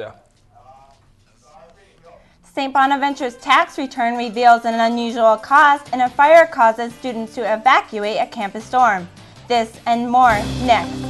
Yeah. St. Bonaventure's tax return reveals an unusual cost, and a fire causes students to evacuate a campus dorm. This and more next.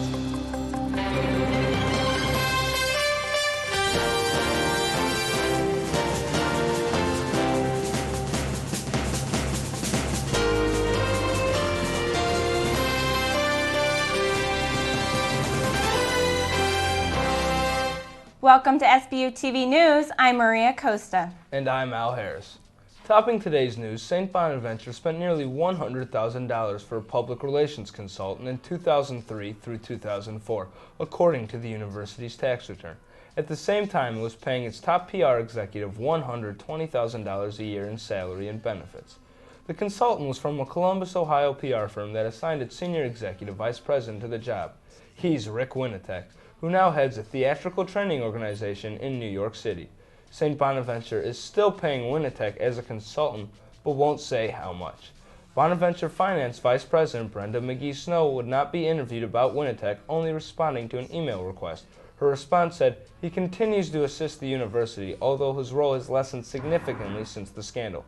Welcome to Sbu TV News. I'm Maria Costa. And I'm Al Harris. Topping today's news, St. Bonaventure spent nearly $100,000 for a public relations consultant in 2003 through 2004, according to the university's tax return. At the same time, it was paying its top PR executive $120,000 a year in salary and benefits. The consultant was from a Columbus, Ohio PR firm that assigned its senior executive vice president to the job. He's Rick Winnetech, who now heads a theatrical training organization in New York City. St. Bonaventure is still paying Winnetech as a consultant, but won't say how much. Bonaventure Finance Vice President Brenda McGee-Snow would not be interviewed about Winnetech, only responding to an email request. Her response said, he continues to assist the university, although his role has lessened significantly since the scandal.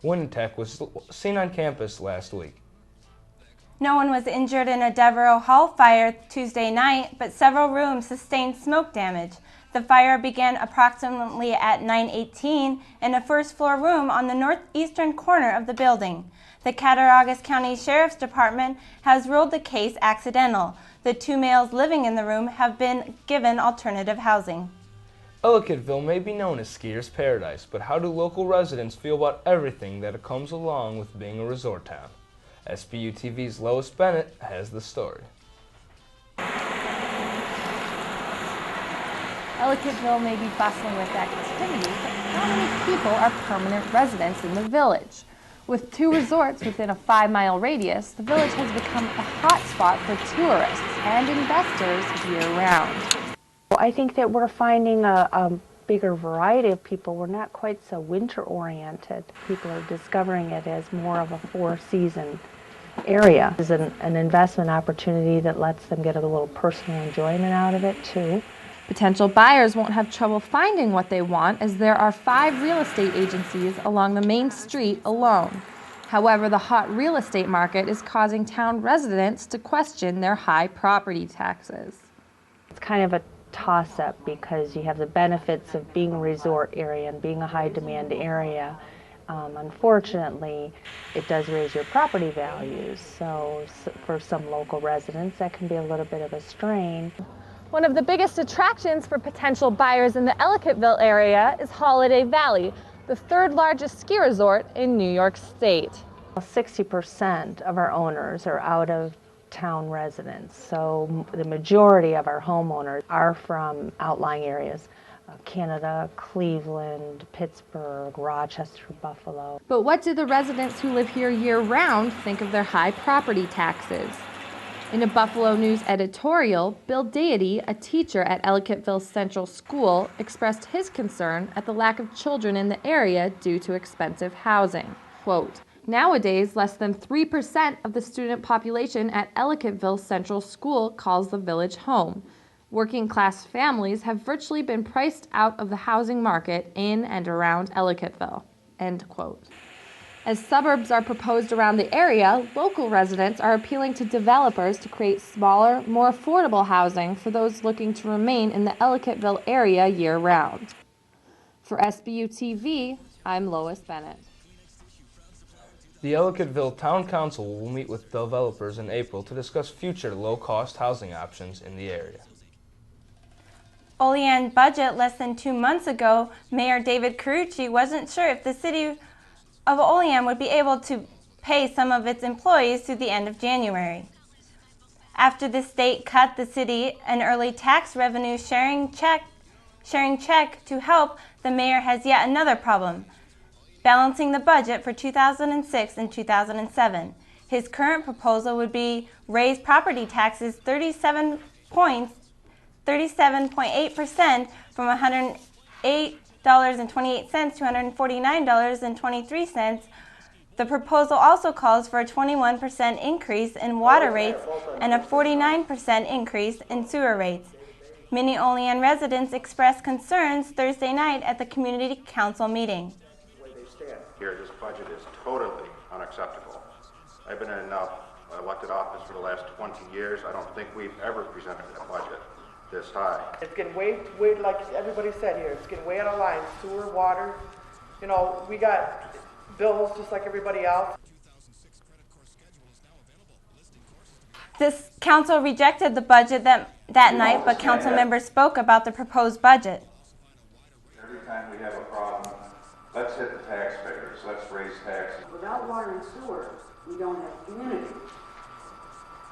Winnetech was seen on campus last week. No one was injured in a Devereux Hall fire Tuesday night, but several rooms sustained smoke damage. The fire began approximately at 9:18 in a first-floor room on the northeastern corner of the building. The Cattaraugus County Sheriff's Department has ruled the case accidental. The two males living in the room have been given alternative housing. Ellicottville may be known as skier's paradise, but how do local residents feel about everything that comes along with being a resort town? Sbu TV's Lois Bennett has the story. Ellicottville may be bustling with activity, but how many people are permanent residents in the village? With two resorts within a 5-mile radius, the village has become a hotspot for tourists and investors year-round. I think that we're finding a bigger variety of people. We're not quite so winter-oriented. People are discovering it as more of a four-season area. It's an investment opportunity that lets them get a little personal enjoyment out of it, too. Potential buyers won't have trouble finding what they want, as there are 5 real estate agencies along the main street alone. However, the hot real estate market is causing town residents to question their high property taxes. It's kind of a toss-up because you have the benefits of being a resort area and being a high-demand area. Unfortunately, it does raise your property values, so for some local residents that can be a little bit of a strain. One of the biggest attractions for potential buyers in the Ellicottville area is Holiday Valley, the 3rd largest ski resort in New York State. 60% of our owners are out-of-town residents, so the majority of our homeowners are from outlying areas. Canada, Cleveland, Pittsburgh, Rochester, Buffalo. But what do the residents who live here year-round think of their high property taxes? In a Buffalo News editorial, Bill Deity, a teacher at Ellicottville Central School, expressed his concern at the lack of children in the area due to expensive housing. Quote, nowadays, less than 3% of the student population at Ellicottville Central School calls the village home. Working-class families have virtually been priced out of the housing market in and around Ellicottville. End quote. As suburbs are proposed around the area, local residents are appealing to developers to create smaller, more affordable housing for those looking to remain in the Ellicottville area year-round. For Sbu TV, I'm Lois Bennett. The Ellicottville Town Council will meet with developers in April to discuss future low-cost housing options in the area. Olean budget less than 2 months ago, Mayor David Carucci wasn't sure if the city of Olean would be able to pay some of its employees through the end of January. After the state cut the city an early tax revenue sharing check to help, the mayor has yet another problem, balancing the budget for 2006 and 2007. His current proposal would be raise property taxes 37.8% from $108.28 to $149.23. The proposal also calls for a 21% increase in water rates and a 49% increase in sewer rates. Many Olean residents expressed concerns Thursday night at the Community Council meeting. The way they stand here, this budget is totally unacceptable. I've been in elected office for the last 20 years. I don't think we've ever presented a budget this high. It's getting way, like everybody said here, it's getting way out of line. Sewer, water, you know, we got bills just like everybody else. This council rejected the budget that night, but council members spoke about the proposed budget. Every time we have a problem, let's hit the taxpayers, let's raise taxes. Without water and sewer, we don't have community.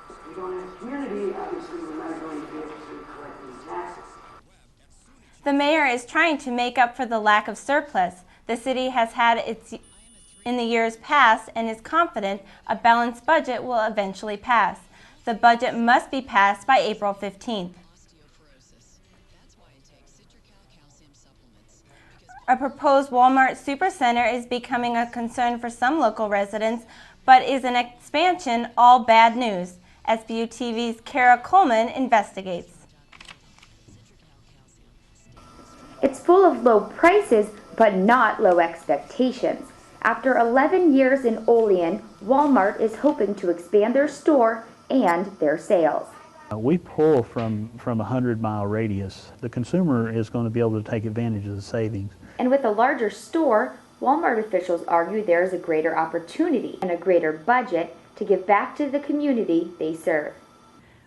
If we don't have community, obviously we're not going to be able to collect any taxes. The mayor is trying to make up for the lack of surplus the city has had in the years past and is confident a balanced budget will eventually pass. The budget must be passed by April 15th. A proposed Walmart supercenter is becoming a concern for some local residents, but is an expansion all bad news. Sbu TV's Kara Coleman investigates. It's full of low prices, but not low expectations. After 11 years in Olean, Walmart is hoping to expand their store and their sales. We pull from a 100-mile radius. The consumer is going to be able to take advantage of the savings. And with a larger store, Walmart officials argue there is a greater opportunity and a greater budget to give back to the community they serve.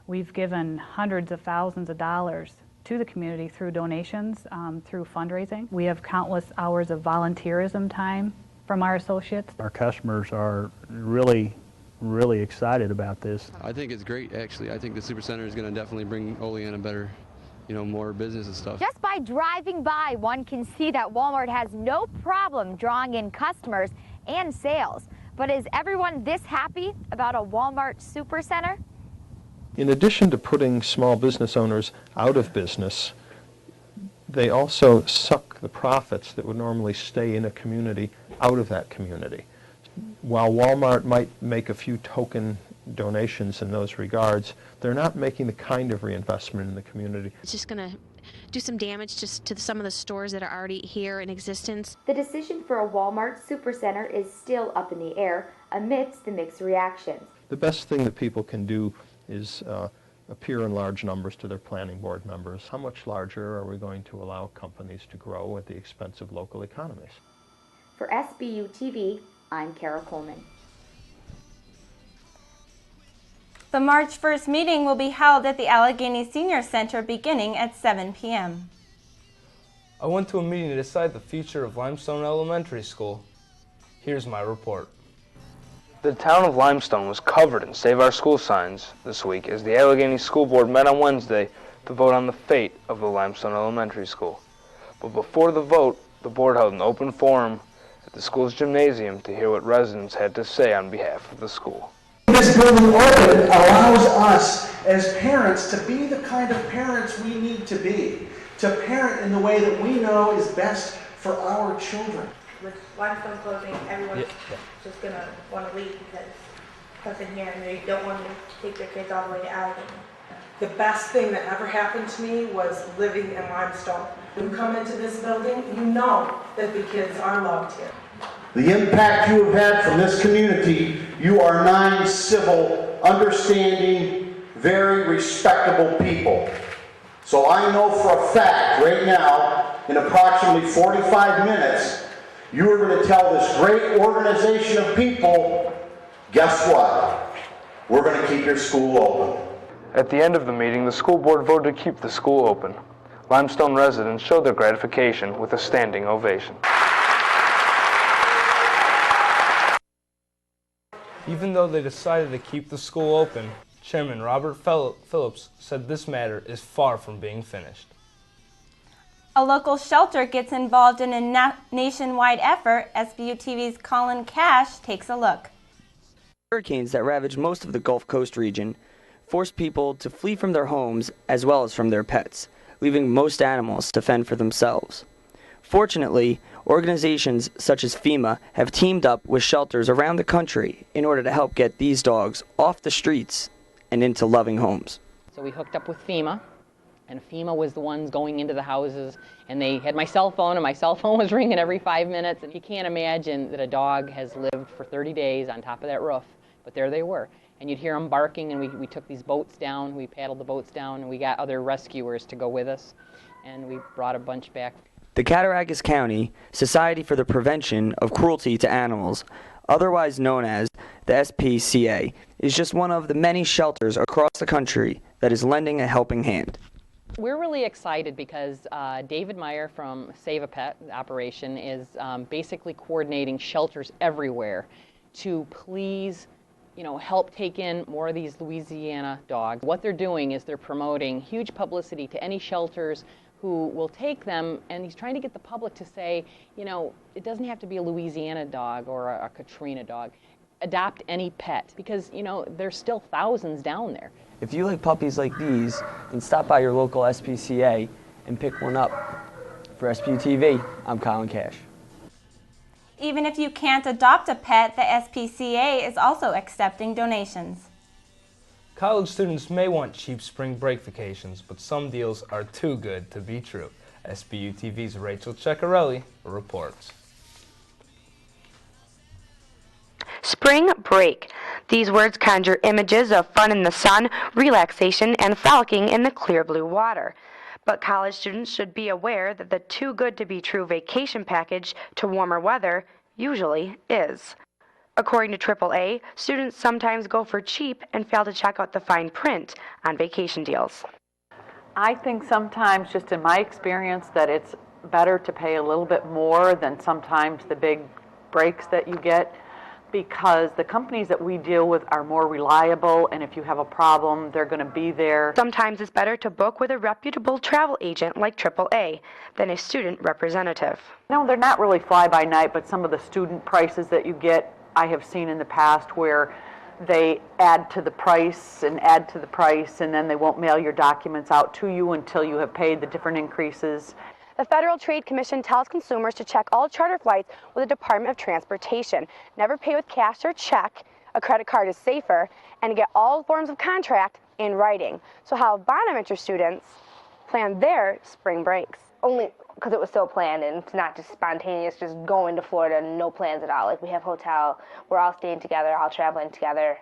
We've given hundreds of thousands of dollars to the community through donations, through fundraising. We have countless hours of volunteerism time from our associates. Our customers are really excited about this. I think it's great, actually. I think the Supercenter is going to definitely bring Olean a better, more business and stuff. Just by driving by, one can see that Walmart has no problem drawing in customers and sales. But is everyone this happy about a Walmart Supercenter? In addition to putting small business owners out of business, they also suck the profits that would normally stay in a community out of that community. While Walmart might make a few token donations in those regards, they're not making the kind of reinvestment in the community. It's just going to do some damage just to some of the stores that are already here in existence. The decision for a Walmart Supercenter is still up in the air amidst the mixed reactions. The best thing that people can do is appear in large numbers to their planning board members. How much larger are we going to allow companies to grow at the expense of local economies? For Sbu TV, I'm Kara Coleman. The March 1st meeting will be held at the Allegheny Senior Center beginning at 7 p.m. I went to a meeting to decide the future of Limestone Elementary School. Here's my report. The town of Limestone was covered in Save Our School signs this week as the Allegheny School Board met on Wednesday to vote on the fate of the Limestone Elementary School. But before the vote, the board held an open forum at the school's gymnasium to hear what residents had to say on behalf of the school. This building open allows us as parents to be the kind of parents we need to be, to parent in the way that we know is best for our children. With Limestone closing, everyone's just going to want to leave because nothing here and they don't want to take their kids all the way to Allegheny. The best thing that ever happened to me was living in Limestone. When you come into this building, you know that the kids are loved here. The impact you have had from this community, you are 9 civil, understanding, very respectable people. So I know for a fact right now, in approximately 45 minutes, you are going to tell this great organization of people, guess what? We're going to keep your school open. At the end of the meeting, the school board voted to keep the school open. Limestone residents showed their gratification with a standing ovation. Even though they decided to keep the school open, Chairman Robert Phillips said this matter is far from being finished. A local shelter gets involved in a nationwide effort. Sbu TV's Colin Cash takes a look. Hurricanes that ravaged most of the Gulf Coast region forced people to flee from their homes as well as from their pets, leaving most animals to fend for themselves. Fortunately, organizations such as FEMA have teamed up with shelters around the country in order to help get these dogs off the streets and into loving homes. So we hooked up with FEMA And FEMA was the ones going into the houses, and they had my cell phone, and my cell phone was ringing every 5 minutes. And you can't imagine that a dog has lived for 30 days on top of that roof, but there they were. And you'd hear them barking, and we took these boats down, we paddled the boats down, and we got other rescuers to go with us, and we brought a bunch back. The Cattaraugus County Society for the Prevention of Cruelty to Animals, otherwise known as the SPCA, is just one of the many shelters across the country that is lending a helping hand. We're really excited because David Meyer from Save a Pet operation is basically coordinating shelters everywhere to please, help take in more of these Louisiana dogs. What they're doing is they're promoting huge publicity to any shelters who will take them, and he's trying to get the public to say, it doesn't have to be a Louisiana dog or a Katrina dog. Adopt any pet, because, there's still thousands down there. If you like puppies like these, then stop by your local SPCA and pick one up. For Sbu TV, I'm Colin Cash. Even if you can't adopt a pet, the SPCA is also accepting donations. College students may want cheap spring break vacations, but some deals are too good to be true. Sbu TV's Rachel Ceccarelli reports. Spring break. These words conjure images of fun in the sun, relaxation, and frolicking in the clear blue water. But college students should be aware that the too good to be true vacation package to warmer weather usually is. According to AAA, students sometimes go for cheap and fail to check out the fine print on vacation deals. I think sometimes, just in my experience, that it's better to pay a little bit more than sometimes the big breaks that you get, because the companies that we deal with are more reliable, and if you have a problem, they're going to be there. Sometimes it's better to book with a reputable travel agent like AAA than a student representative. No, they're not really fly-by-night, but some of the student prices that you get, I have seen in the past where they add to the price, and then they won't mail your documents out to you until you have paid the different increases. The Federal Trade Commission tells consumers to check all charter flights with the Department of Transportation. Never pay with cash or check. A credit card is safer, and get all forms of contract in writing. So how Bonaventure students plan their spring breaks? Only because it was so planned, and it's not just spontaneous, just going to Florida, no plans at all. Like, we have hotel, we're all staying together, all traveling together.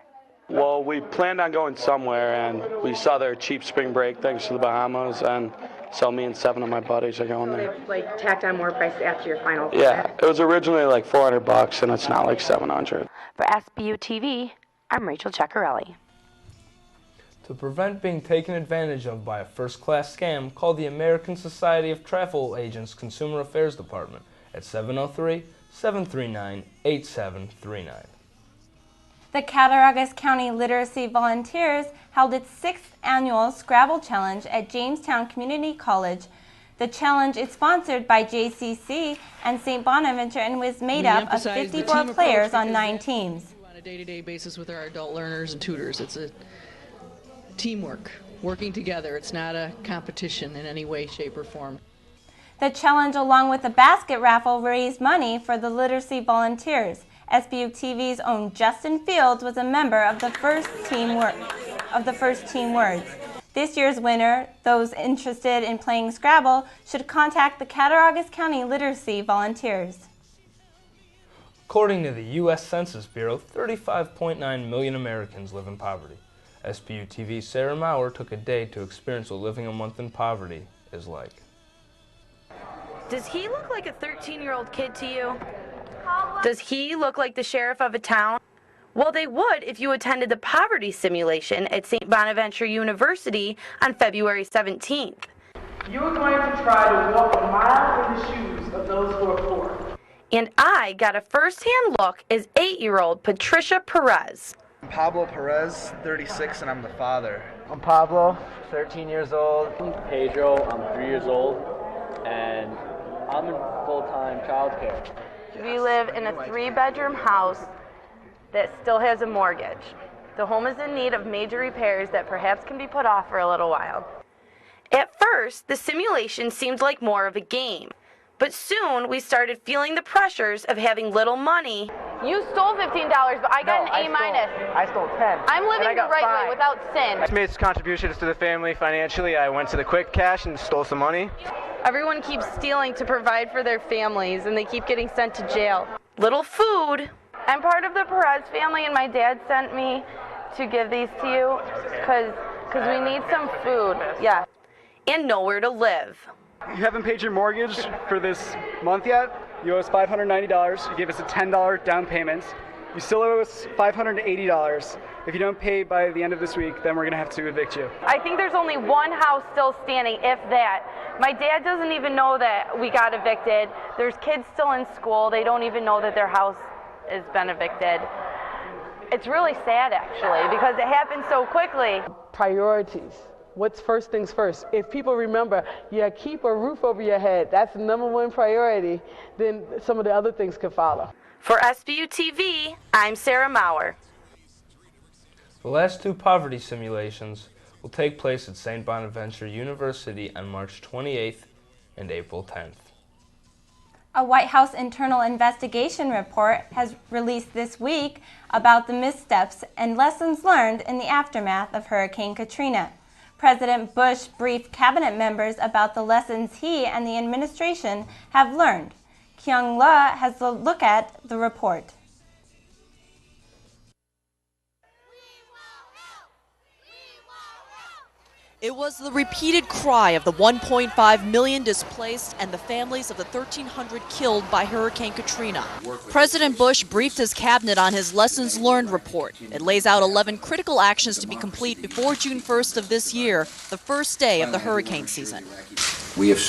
Well, we planned on going somewhere, and we saw their cheap spring break thanks to the Bahamas, and so me and 7 of my buddies are going there. Like, tacked on more prices after your final flight. Yeah, it was originally like $400, and it's now like $700. For Sbu TV, I'm Rachel Ceccarelli. To prevent being taken advantage of by a first-class scam, call the American Society of Travel Agents Consumer Affairs Department at 703-739-8739. The Cattaraugus County Literacy Volunteers held its 6th annual Scrabble Challenge at Jamestown Community College. The challenge is sponsored by JCC and St. Bonaventure and was made up of 54 players on 9 teams. On a day-to-day basis with our adult learners and tutors. It's a teamwork, working together. It's not a competition in any way, shape, or form. The challenge, along with a basket raffle, raised money for the literacy volunteers. Sbu TV's own Justin Fields was a member of the first team words. This year's winner, those interested in playing Scrabble, should contact the Cattaraugus County Literacy Volunteers. According to the U.S. Census Bureau, 35.9 million Americans live in poverty. Sbu TV's Sarah Moer took a day to experience what living a month in poverty is like. Does he look like a 13-year-old kid to you? Does he look like the sheriff of a town? Well, they would if you attended the poverty simulation at St. Bonaventure University on February 17th. You are going to try to walk a mile in the shoes of those who are poor. And I got a first-hand look as 8-year-old Patricia Perez. I'm Pablo Perez, 36, and I'm the father. I'm Pablo, 13 years old. I'm Pedro, I'm 3 years old, and I'm in full-time childcare. We live in a 3-bedroom house that still has a mortgage. The home is in need of major repairs that perhaps can be put off for a little while. At first, the simulation seemed like more of a game, but soon we started feeling the pressures of having little money You stole $15, but I got an A-. I stole 10. I'm living the right way without sin. I made contributions to the family financially. I went to the quick cash and stole some money. Everyone keeps stealing to provide for their families, and they keep getting sent to jail. Little food. I'm part of the Perez family, and my dad sent me to give these to you because we need some food. Yeah. And nowhere to live. You haven't paid your mortgage for this month yet? You owe us $590. You gave us a $10 down payment. You still owe us $580. If you don't pay by the end of this week, then we're going to have to evict you. I think there's only one house still standing, if that. My dad doesn't even know that we got evicted. There's kids still in school. They don't even know that their house has been evicted. It's really sad, actually, because it happened so quickly. Priorities. What's first things first? If people remember, keep a roof over your head, that's the #1 priority, then some of the other things could follow. For Sbu TV, I'm Sarah Moer. The last 2 poverty simulations will take place at St. Bonaventure University on March 28th and April 10th. A White House internal investigation report has released this week about the missteps and lessons learned in the aftermath of Hurricane Katrina. President Bush briefed cabinet members about the lessons he and the administration have learned. Kyung has a look at the report. It was the repeated cry of the 1.5 million displaced and the families of the 1,300 killed by Hurricane Katrina. President Bush briefed his cabinet on his lessons learned report. It lays out 11 critical actions to be complete before June 1st of this year, the first day of the hurricane season. We have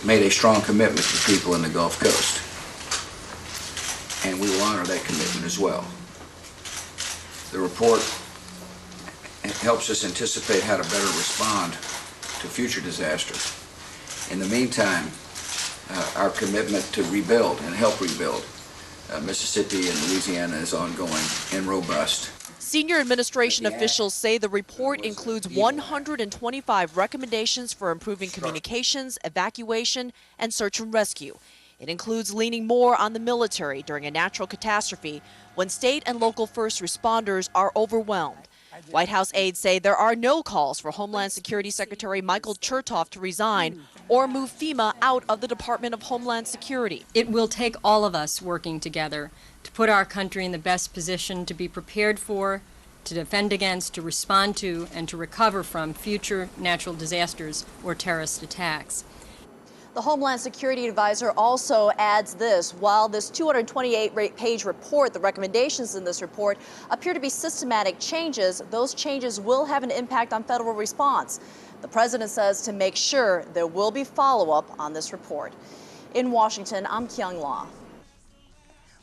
made a strong commitment to people in the Gulf Coast, and we will honor that commitment as well. The report helps us anticipate how to better respond to future disasters. In the meantime, our commitment to rebuild and help rebuild Mississippi and Louisiana is ongoing and robust. Senior administration officials say the report includes 125 recommendations for improving communications, evacuation, and search and rescue. It includes leaning more on the military during a natural catastrophe when state and local first responders are overwhelmed. White House aides say there are no calls for Homeland Security Secretary Michael Chertoff to resign or move FEMA out of the Department of Homeland Security. It will take all of us working together to put our country in the best position to be prepared for, to defend against, to respond to, and to recover from future natural disasters or terrorist attacks. The Homeland Security Advisor also adds this: while this 228-page report, the recommendations in this report appear to be systematic changes, those changes will have an impact on federal response. The president says to make sure there will be follow-up on this report. In Washington, I'm Kyung.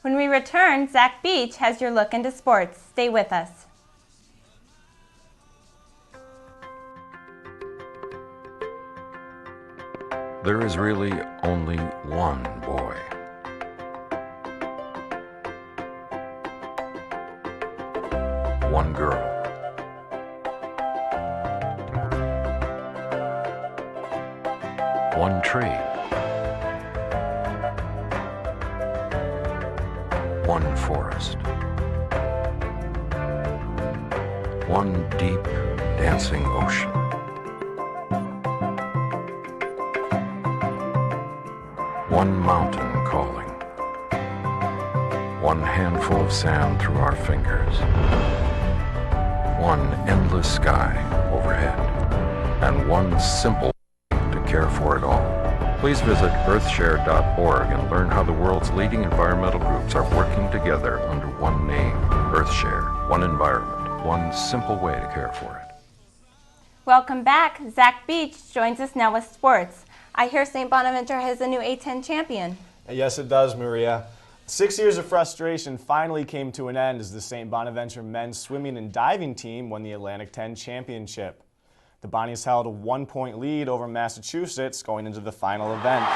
When we return, Zach Beach has your look into sports. Stay with us. There is really only one boy. One girl. One trade. One forest. One deep, dancing ocean. One mountain calling. One handful of sand through our fingers. One endless sky overhead. And one simple to care for it all. Please visit earthshare.org and learn how the world's leading environmental groups are working together under one name, EarthShare. One environment, one simple way to care for it. Welcome back. Zach Beach joins us now with sports. I hear St. Bonaventure has a new A10 champion. Yes, it does, Maria. 6 years of frustration finally came to an end as the St. Bonaventure men's swimming and diving team won the Atlantic 10 championship. The Bonnies held a 1-point lead over Massachusetts going into the final event.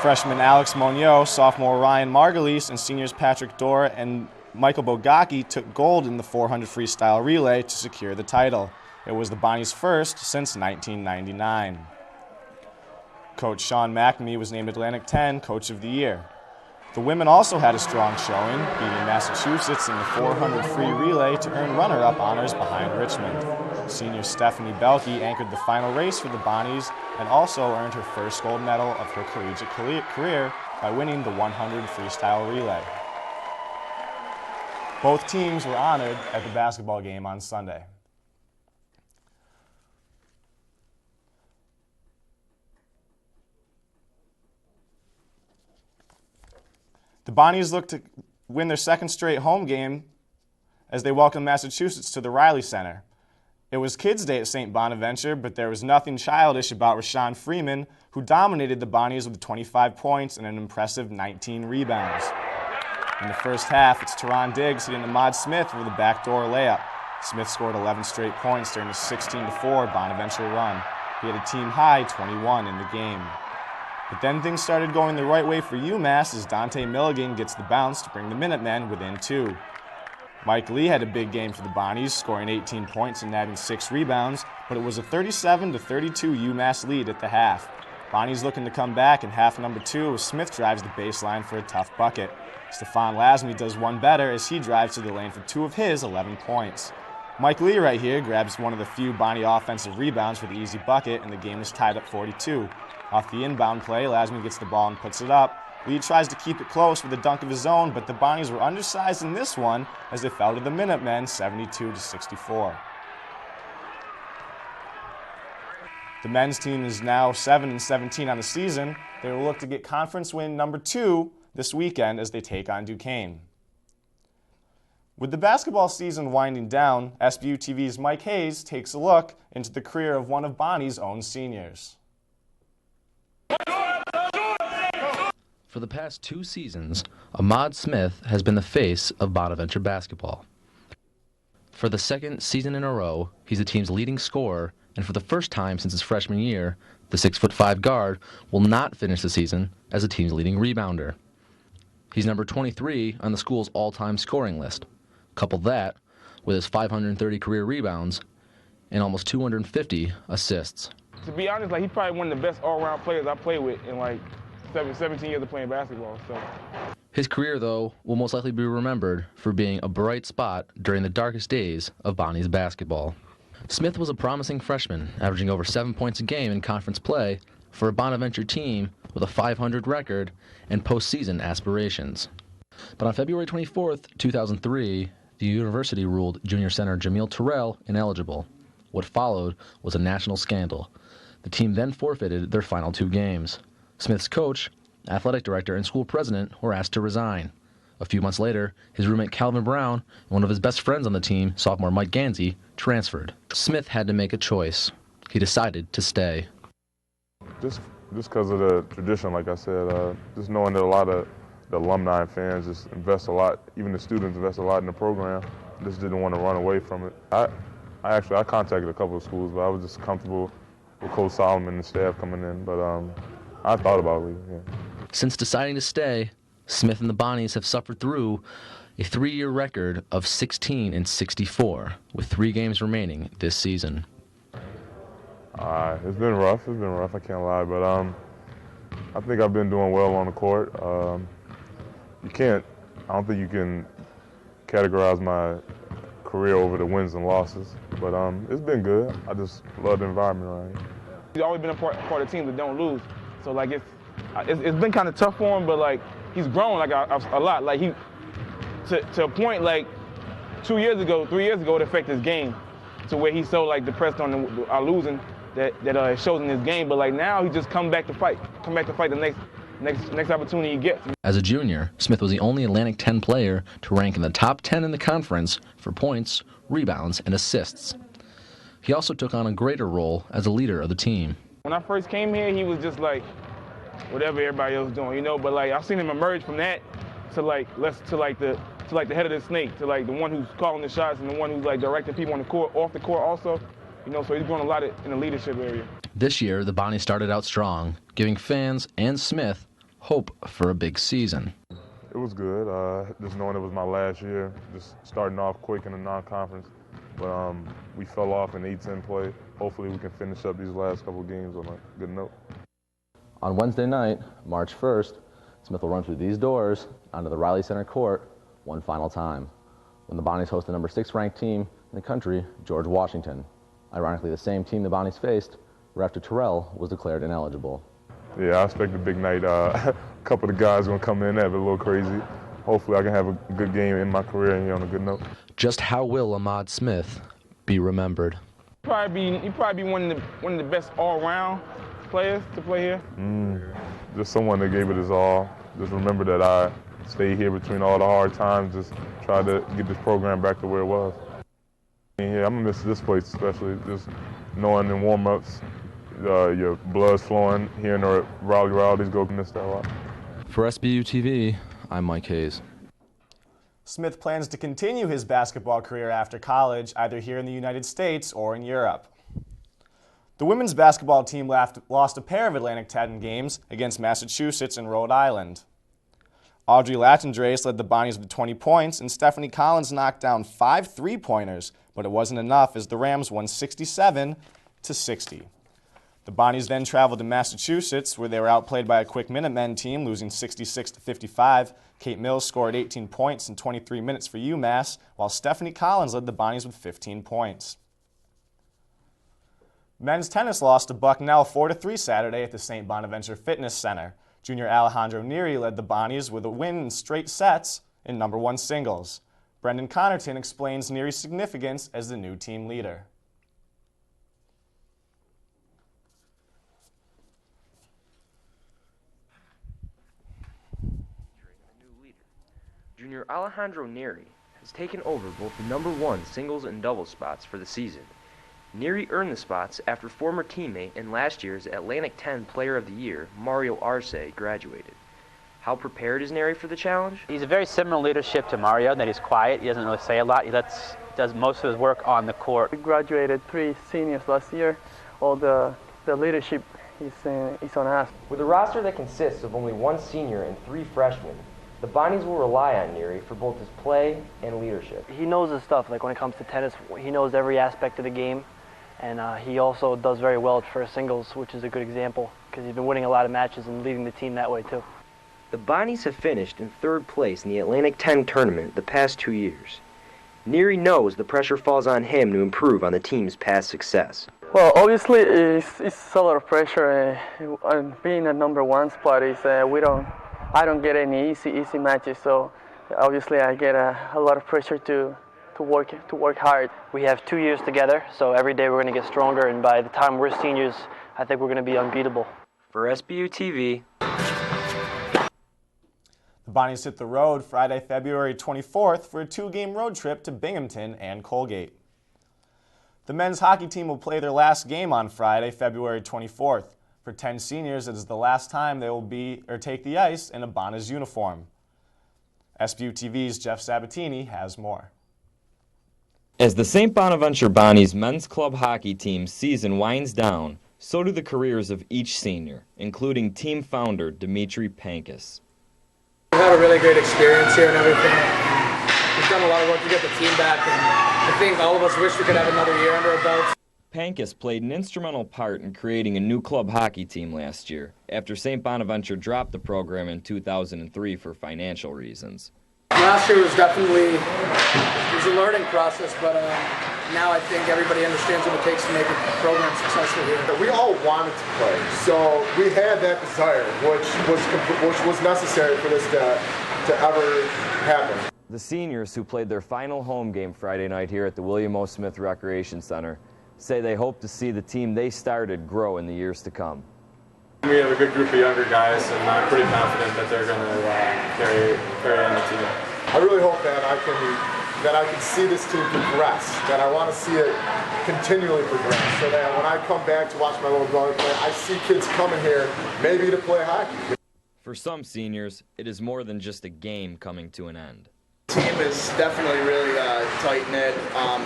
Freshman Alex Monio, sophomore Ryan Margulies, and seniors Patrick Dorr and Michael Bogacki took gold in the 400 freestyle relay to secure the title. It was the Bonnies' first since 1999. Coach Sean McNamee was named Atlantic 10 Coach of the Year. The women also had a strong showing, beating Massachusetts in the 400 free relay to earn runner-up honors behind Richmond. Senior Stephanie Belke anchored the final race for the Bonnies and also earned her first gold medal of her collegiate career by winning the 100 freestyle relay. Both teams were honored at the basketball game on Sunday. The Bonnies look to win their second straight home game as they welcome Massachusetts to the Riley Center. It was Kids' Day at St. Bonaventure, but there was nothing childish about Rashawn Freeman, who dominated the Bonnies with 25 points and an impressive 19 rebounds. In the first half, it's Teron Diggs hitting Ahmad Smith with a backdoor layup. Smith scored 11 straight points during a 16-4 Bonaventure run. He had a team-high 21 in the game. But then things started going the right way for UMass as Dante Milligan gets the bounce to bring the Minutemen within 2. Mike Lee had a big game for the Bonnies, scoring 18 points and nabbing 6 rebounds, but it was a 37-32 UMass lead at the half. Bonnies looking to come back in half number 2 as Smith drives the baseline for a tough bucket. Stefan Lasme does one better as he drives to the lane for 2 of his 11 points. Mike Lee right here grabs one of the few Bonnie offensive rebounds for the easy bucket, and the game is tied up 42. Off the inbound play, Lasme gets the ball and puts it up. Lee tries to keep it close with a dunk of his own, but the Bonnies were undersized in this one as they fell to the Minutemen 72-64. The men's team is now 7-17 on the season. They will look to get conference win number 2 this weekend as they take on Duquesne. With the basketball season winding down, Sbu TV's Mike Hayes takes a look into the career of one of Bonnie's own seniors. For the past 2 seasons, Ahmad Smith has been the face of Bonaventure basketball. For the second season in a row, he's the team's leading scorer, and for the first time since his freshman year, the 6'5" guard will not finish the season as the team's leading rebounder. He's number 23 on the school's all-time scoring list. Couple that with his 530 career rebounds and almost 250 assists. To be honest, he's probably one of the best all-around players I played with in 17 years of playing basketball. So. His career, though, will most likely be remembered for being a bright spot during the darkest days of Bonnie's basketball. Smith was a promising freshman, averaging over 7 points a game in conference play for a Bonaventure team with a 500 record and postseason aspirations. But on February 24th, 2003, the university ruled junior center Jamil Terrell ineligible. What followed was a national scandal. The team then forfeited their final 2 games. Smith's coach, athletic director, and school president were asked to resign. A few months later, his roommate Calvin Brown and one of his best friends on the team, sophomore Mike Gansey, transferred. Smith had to make a choice. He decided to stay. Just because of the tradition, like I said, just knowing that a lot of the alumni and fans just invest a lot, even the students invest a lot in the program, just didn't want to run away from it. I contacted a couple of schools, but I was just comfortable with Coach Solomon and the staff coming in, but I thought about leaving, yeah. Since deciding to stay, Smith and the Bonnies have suffered through a 3-year record of 16-64, with 3 games remaining this season. It's been rough, I can't lie, but I think I've been doing well on the court. I don't think you can categorize my career over the wins and losses, but it's been good. I just love the environment around here. He's always been a part of teams that don't lose. So it's been kind of tough for him, but he's grown a lot. To a point 3 years ago, it affected his game to where he's so depressed on our losing that it shows in his game. But now he just come back to fight the next opportunity he gets. As a junior, Smith was the only Atlantic 10 player to rank in the top 10 in the conference for points, rebounds, and assists. He also took on a greater role as a leader of the team. When I first came here, he was just whatever everybody else doing, But I've seen him emerge from that to the head of the snake, to the one who's calling the shots and the one who's directing people on the court, off the court also. So he's grown a lot in the leadership area. This year, the Bonnies started out strong, giving fans and Smith hope for a big season. It was good, just knowing it was my last year, just starting off quick in the non-conference. But we fell off in A-10 play. Hopefully we can finish up these last couple of games on a good note. On Wednesday night, March 1st, Smith will run through these doors onto the Riley Center court one final time, when the Bonnies host the number 6 ranked team in the country, George Washington. Ironically, the same team the Bonnies faced right after Terrell was declared ineligible. Yeah, I expect a big night. A couple of the guys going to come in and have it a little crazy. Hopefully I can have a good game in my career and on a good note. Just how will Ahmad Smith be remembered? He'd probably be one of the best all-around players to play here. Just someone that gave it his all. Just remember that I stayed here between all the hard times, just tried to get this program back to where it was. Yeah, I'm gonna miss this place especially, just knowing in warm-ups, your blood's flowing, hearing the rowdies go, miss that a lot. For Sbu TV, I'm Mike Hayes. Smith plans to continue his basketball career after college, either here in the United States or in Europe. The women's basketball team lost a pair of Atlantic 10 games against Massachusetts and Rhode Island. Audrey Latendres led the Bonnies with 20 points, and Stephanie Collins knocked down 5 3-pointers, but it wasn't enough as the Rams won 67-60. The Bonnies then traveled to Massachusetts, where they were outplayed by a quick Minutemen team, losing 66-55. Kate Mills scored 18 points in 23 minutes for UMass, while Stephanie Collins led the Bonnies with 15 points. Men's tennis lost to Bucknell 4-3 Saturday at the St. Bonaventure Fitness Center. Junior Alejandro Neri led the Bonnies with a win in straight sets in number 1 singles. Brendan Connarton explains Neri's significance as the new team leader. Junior Alejandro Neri has taken over both the number 1 singles and doubles spots for the season. Neri earned the spots after former teammate and last year's Atlantic 10 Player of the Year, Mario Arce, graduated. How prepared is Neri for the challenge? He's a very similar leadership to Mario, that he's quiet, he doesn't really say a lot, he does most of his work on the court. We graduated 3 seniors last year. All the leadership is on us. With a roster that consists of only 1 senior and 3 freshmen, the Bonnies will rely on Neri for both his play and leadership. He knows his stuff, like when it comes to tennis, he knows every aspect of the game. And he also does very well at first singles, which is a good example, because he's been winning a lot of matches and leading the team that way too. The Bonnies have finished in 3rd place in the Atlantic 10 tournament the past 2 years. Neri knows the pressure falls on him to improve on the team's past success. Well, obviously it's a lot of pressure. Being at number 1 spot is I don't get any easy matches, so obviously I get a lot of pressure to work hard. We have 2 years together, so every day we're going to get stronger, and by the time we're seniors, I think we're going to be unbeatable. For Sbu TV, the Bonnies hit the road Friday, February 24th for a 2-game road trip to Binghamton and Colgate. The men's hockey team will play their last game on Friday, February 24th. For 10 seniors, it is the last time they will take the ice in a Bonnies uniform. Sbu TV's Jeff Sabatini has more. As the St. Bonaventure Bonnies men's club hockey team season winds down, so do the careers of each senior, including team founder Dimitri Pankas. We've had a really great experience here and everything. We've done a lot of work to get the team back, and I think all of us wish we could have another year under our belts. Pankas played an instrumental part in creating a new club hockey team last year, after St. Bonaventure dropped the program in 2003 for financial reasons. Last year was definitely a learning process, but now I think everybody understands what it takes to make a program successful here. We all wanted to play, so we had that desire, which was necessary for this to ever happen. The seniors who played their final home game Friday night here at the William O. Smith Recreation Center say they hope to see the team they started grow in the years to come. We have a good group of younger guys, and I'm pretty confident that they're going to carry on the team. I really hope that I can see this team progress, that I want to see it continually progress, so that when I come back to watch my little brother play, I see kids coming here maybe to play hockey. For some seniors, it is more than just a game coming to an end. The team is definitely really tight-knit,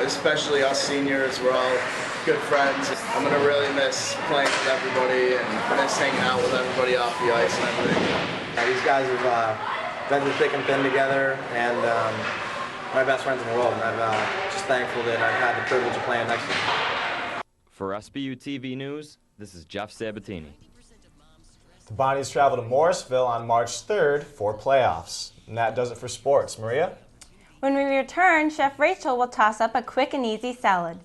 especially us seniors. We're all good friends. I'm going to really miss playing with everybody and miss hanging out with everybody off the ice and everything. These guys have been through thick and thin together, and my best friends in the world, and I'm just thankful that I've had the privilege of playing next to them. For Sbu TV News, this is Jeff Sabatini. The Bonnies travel to Morrisville on March 3rd for playoffs. And that does it for sports. Maria? When we return, Chef Rachel will toss up a quick and easy salad.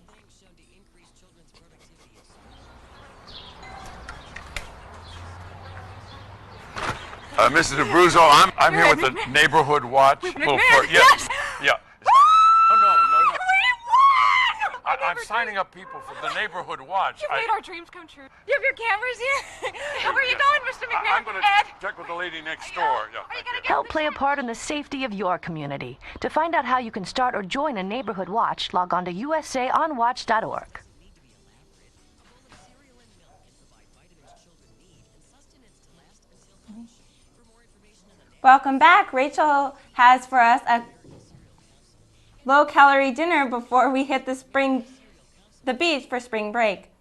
Mrs. Abruzzo, I'm here with the Neighborhood Watch. Yes! Yeah. Oh, no. I'm signing up people for the Neighborhood Watch. You made our dreams come true. You have your cameras here? Where are you going, Mr. McNair? I'm going to check with the lady next door. Yeah, Help play a part in the safety of your community. To find out how you can start or join a Neighborhood Watch, log on to usaonwatch.org. Welcome back. Rachel has for us a low-calorie dinner before we hit the beach for spring break.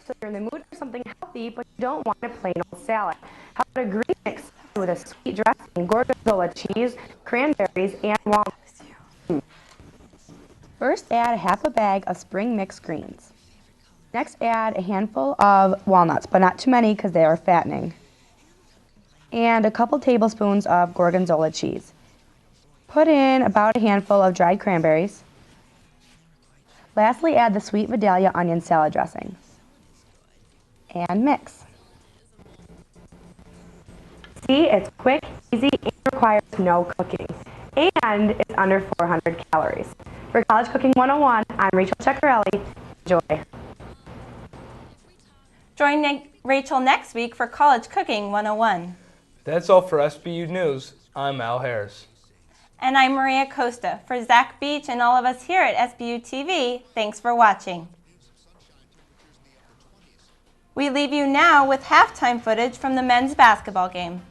So you're in the mood for something healthy, but you don't want a plain old salad. How about a green mix with a sweet dressing, gorgonzola cheese, cranberries, and walnuts? First, add half a bag of spring mixed greens. Next, add a handful of walnuts, but not too many because they are fattening. And a couple tablespoons of gorgonzola cheese. Put in about a handful of dried cranberries. Lastly, add the sweet Vidalia onion salad dressing. And mix. See, it's quick, easy, and requires no cooking. And it's under 400 calories. For College Cooking 101, I'm Rachel Ceccarelli. Enjoy. Join Rachel next week for College Cooking 101. That's all for SBU News. I'm Al Harris. And I'm Maria Costa. For Zach Beach and all of us here at SBU TV, thanks for watching. We leave you now with halftime footage from the men's basketball game.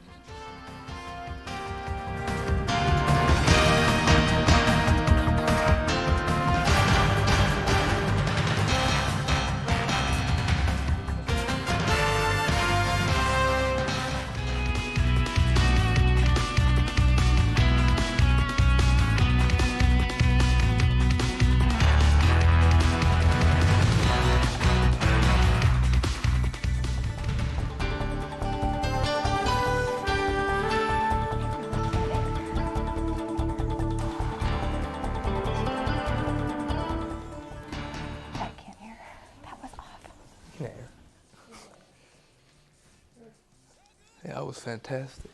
Yeah, that was fantastic.